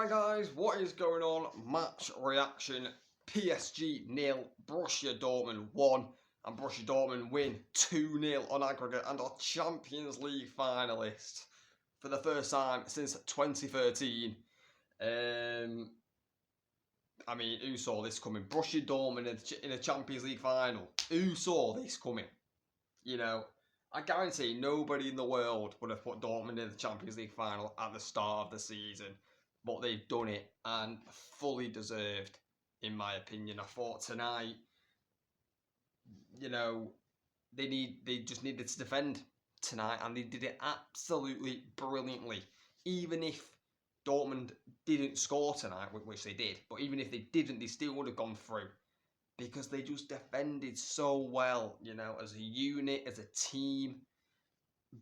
Right guys, what is going on? Match reaction. PSG 0, Borussia Dortmund 1, and Borussia Dortmund win 2-0 on aggregate and are Champions League finalists for the first time since 2013. I mean, who saw this coming? Borussia Dortmund in a Champions League final. Who saw this coming? You know, I guarantee nobody in the world would have put Dortmund in the Champions League final at the start of the season. But they've done it, and fully deserved, in my opinion. I thought tonight, you know, they just needed to defend tonight, and they did it absolutely brilliantly. Even if Dortmund didn't score tonight, which they did, but even if they didn't, they still would have gone through. Because they just defended so well, you know, as a unit, as a team.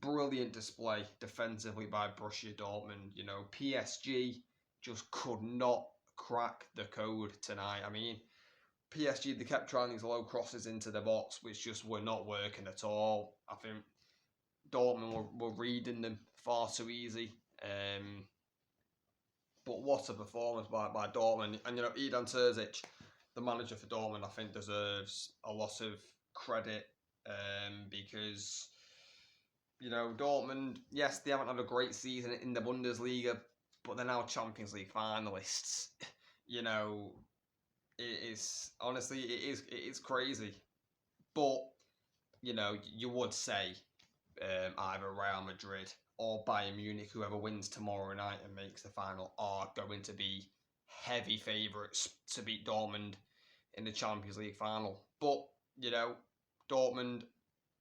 Brilliant display defensively by Borussia Dortmund. You know, PSG just could not crack the code tonight. I mean, PSG, they kept trying these low crosses into the box, which just were not working at all. I think Dortmund were reading them far too easy. But what a performance by Dortmund. And, you know, Edin Terzic, the manager for Dortmund, I think deserves a lot of credit because, you know, Dortmund, yes, they haven't had a great season in the Bundesliga, but they're now Champions League finalists. You know, it is, honestly, it is crazy. But, you know, you would say either Real Madrid or Bayern Munich, whoever wins tomorrow night and makes the final, are going to be heavy favourites to beat Dortmund in the Champions League final. But, you know, Dortmund,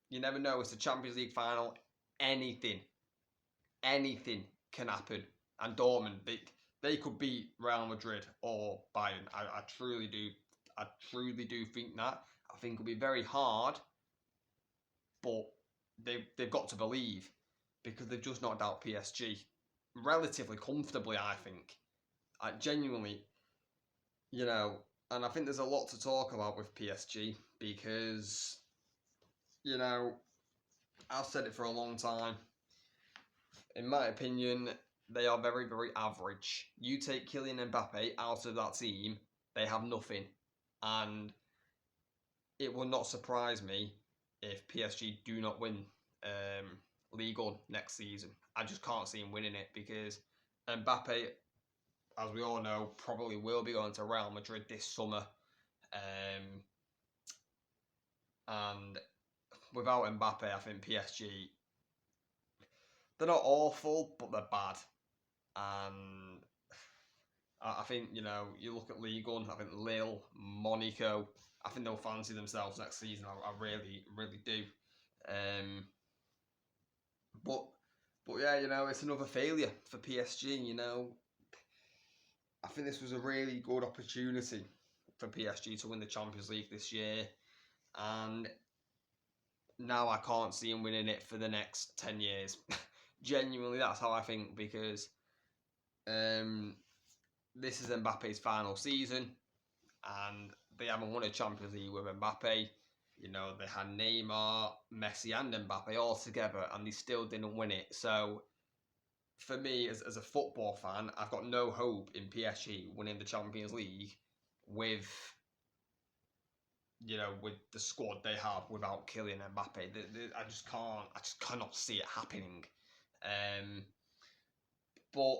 you never know. It's the Champions League final. Anything can happen. And Dortmund, they could beat Real Madrid or Bayern. I truly do. I truly do think that. I think it'll be very hard, but they've got to believe, because they've just knocked out PSG relatively comfortably, I think. I genuinely, you know, and I think there's a lot to talk about with PSG because, you know, I've said it for a long time. In my opinion, they are very, very average. You take Kylian Mbappe out of that team, they have nothing. And it will not surprise me if PSG do not win Ligue 1 next season. I just can't see him winning it, because Mbappe, as we all know, probably will be going to Real Madrid this summer. And without Mbappe, I think PSG, they're not awful, but they're bad. And I think, you know, you look at Ligue 1, I think Lille, Monaco, I think they'll fancy themselves next season. I really, really do. But yeah, you know, it's another failure for PSG. You know, I think this was a really good opportunity for PSG to win the Champions League this year, and now I can't see him winning it for the next 10 years. Genuinely, that's how I think, because this is Mbappe's final season, and they haven't won a Champions League with Mbappe. You know, they had Neymar, Messi and Mbappe all together, and they still didn't win it. So, for me, as a football fan, I've got no hope in PSG winning the Champions League with, you know, with the squad they have without Kylian Mbappe. I just cannot see it happening. But,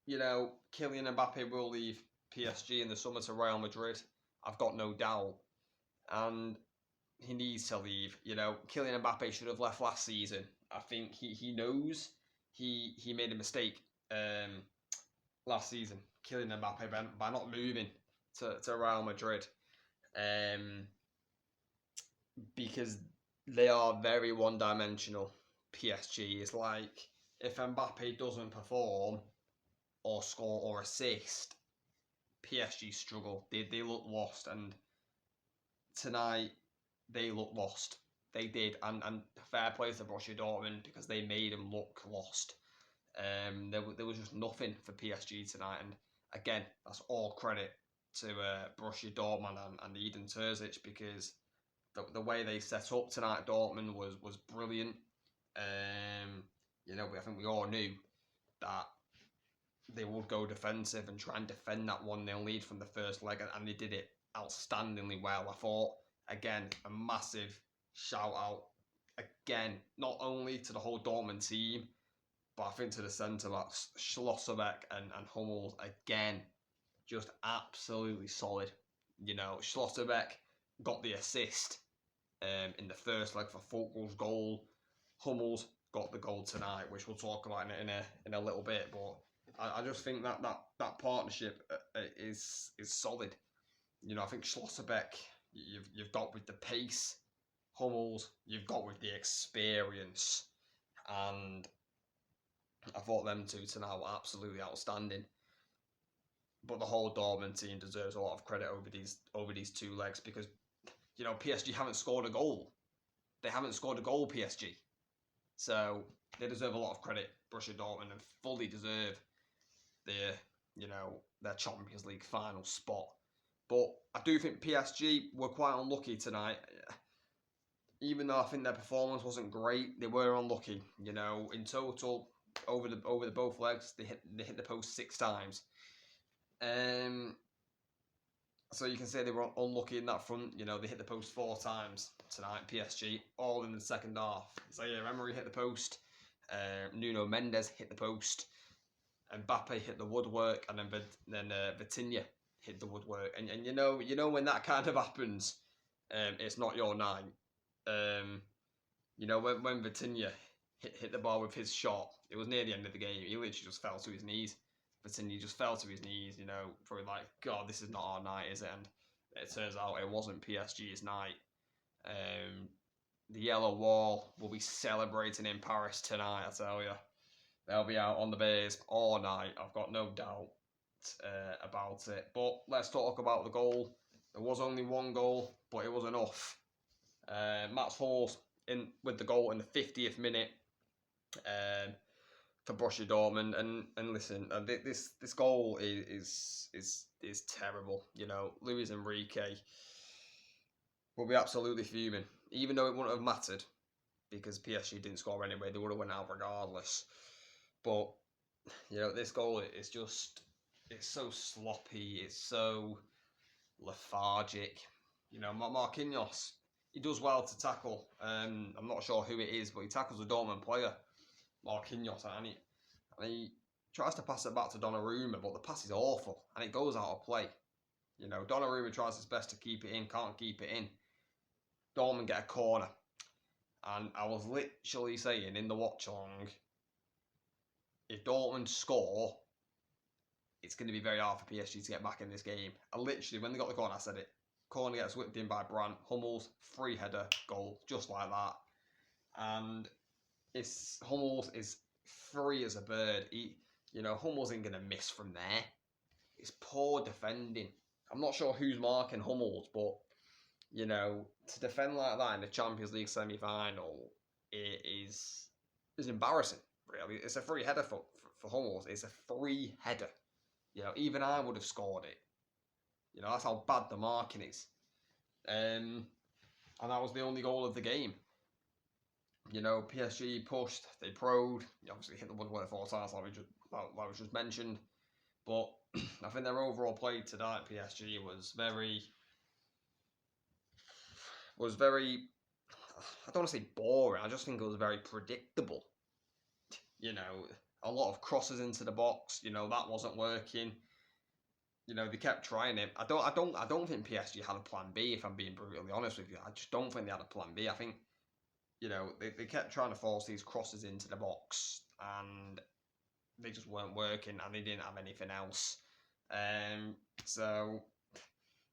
you know, Kylian Mbappe will leave PSG in the summer to Real Madrid. I've got no doubt. And he needs to leave. You know, Kylian Mbappe should have left last season. I think he knows he made a mistake last season, Kylian Mbappe, by not moving to Real Madrid. Because they are very one-dimensional. PSG is like, if Mbappe doesn't perform or score or assist, PSG struggle. They look lost, and tonight they look lost. They did, and fair play to Borussia Dortmund, because they made them look lost. There was just nothing for PSG tonight, and again, that's all credit to Borussia Dortmund and Edin Terzic, because the way they set up tonight, Dortmund, was brilliant. You know, I think we all knew that they would go defensive and try and defend that 1-0 lead from the first leg, and they did it outstandingly well. I thought, again, a massive shout out, again, not only to the whole Dortmund team, but I think to the centre-backs, Schlotterbeck and Hummels, again, just absolutely solid. You know, Schlotterbeck got the assist in the first leg for Fulkrug's goal. Hummels got the goal tonight, which we'll talk about in a little bit. But I just think that partnership is solid. You know, I think Schlotterbeck, you've got with the pace, Hummels, you've got with the experience, and I thought them two tonight were absolutely outstanding. But the whole Dortmund team deserves a lot of credit over these 2 legs, because, you know, PSG haven't scored a goal. They haven't scored a goal, PSG. So they deserve a lot of credit, Borussia Dortmund, and fully deserve their Champions League final spot. But I do think PSG were quite unlucky tonight. Even though I think their performance wasn't great, they were unlucky. You know, in total, over the both legs, they hit the post 6 times. So you can say they were unlucky in that front. You know, they hit the post 4 times tonight, PSG, all in the second half. So yeah, Emery hit the post, Nuno Mendes hit the post, and Mbappe hit the woodwork, and then Vitinha hit the woodwork. And you know when that kind of happens, it's not your night. You know, when Vitinha hit the ball with his shot, it was near the end of the game. He literally just fell to his knees. Vitinha just fell to his knees, you know, probably like, God, this is not our night, is it? And it turns out it wasn't PSG's night. The yellow wall will be celebrating in Paris tonight, I tell you. They'll be out on the bays all night. I've got no doubt about it. But let's talk about the goal. There was only 1 goal, but it was enough. Mats Hummels in with the goal in the 50th minute for Borussia Dortmund, and listen, this goal is terrible. You know, Luis Enrique will be absolutely fuming, even though it wouldn't have mattered because PSG didn't score anyway. They would have went out regardless. But you know, this goal is just, it's so sloppy. It's so lethargic. You know, Marquinhos, he does well to tackle. I'm not sure who it is, but he tackles a Dortmund player, Marquinhos, and he tries to pass it back to Donnarumma, but the pass is awful, and it goes out of play. You know, Donnarumma tries his best to keep it in, can't keep it in. Dortmund get a corner, and I was literally saying in the watch-along, if Dortmund score, it's going to be very hard for PSG to get back in this game. I literally, when they got the corner, I said it. Corner gets whipped in by Brandt. Hummels, free header, goal, just like that. And Hummels is free as a bird. Hummels ain't going to miss from there. It's poor defending. I'm not sure who's marking Hummels, but, you know, to defend like that in the Champions League semi-final, it is embarrassing, really. It's a free header for Hummels. It's a free header. You know, even I would have scored it. You know, that's how bad the marking is. And that was the only goal of the game. You know, PSG pushed, they proed, you obviously hit the woodwork 4 times, like we just mentioned. But I think their overall play tonight, PSG, was very, I don't want to say boring, I just think it was very predictable. You know, a lot of crosses into the box, you know, that wasn't working. You know, they kept trying it. I don't think PSG had a plan B, if I'm being brutally honest with you. I just don't think they had a plan B. I think, you know, they kept trying to force these crosses into the box, and they just weren't working, and they didn't have anything else. So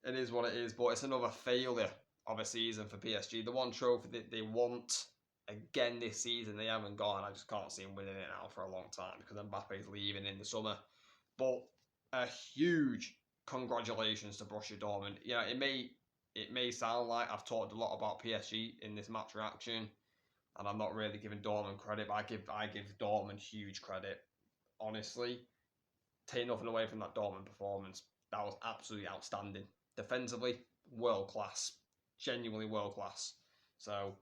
it is what it is, but it's another failure of a season for PSG. The one trophy that they want again this season, they haven't got, and I just can't see them winning it now for a long time because Mbappe's leaving in the summer. But a huge congratulations to Borussia Dortmund. You know, it may sound like I've talked a lot about PSG in this match reaction, and I'm not really giving Dortmund credit, but I give Dortmund huge credit. Honestly, take nothing away from that Dortmund performance. That was absolutely outstanding. Defensively, world class. Genuinely world class. So,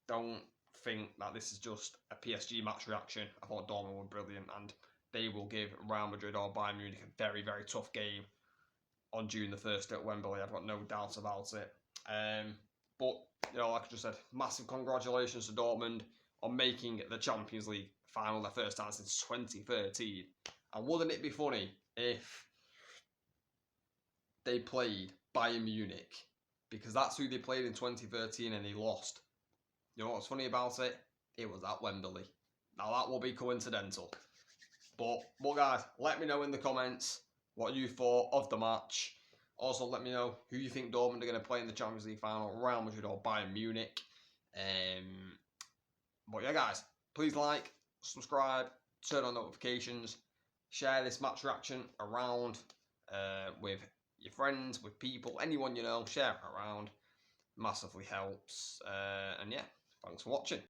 don't think that this is just a PSG match reaction. I thought Dortmund were brilliant, and they will give Real Madrid or Bayern Munich a very, very tough game on June the 1st at Wembley. I've got no doubts about it. But, like I just said, massive congratulations to Dortmund on making the Champions League final their first time since 2013. And wouldn't it be funny if they played Bayern Munich? Because that's who they played in 2013 and they lost. You know what's funny about it? It was at Wembley. Now that will be coincidental. But guys, let me know in the comments what you thought of the match. Also, let me know who you think Dortmund are going to play in the Champions League final, Real Madrid or Bayern Munich. But yeah, guys, please like, subscribe, turn on notifications, share this match reaction around with your friends, with people, anyone you know, share it around. Massively helps. And yeah, thanks for watching.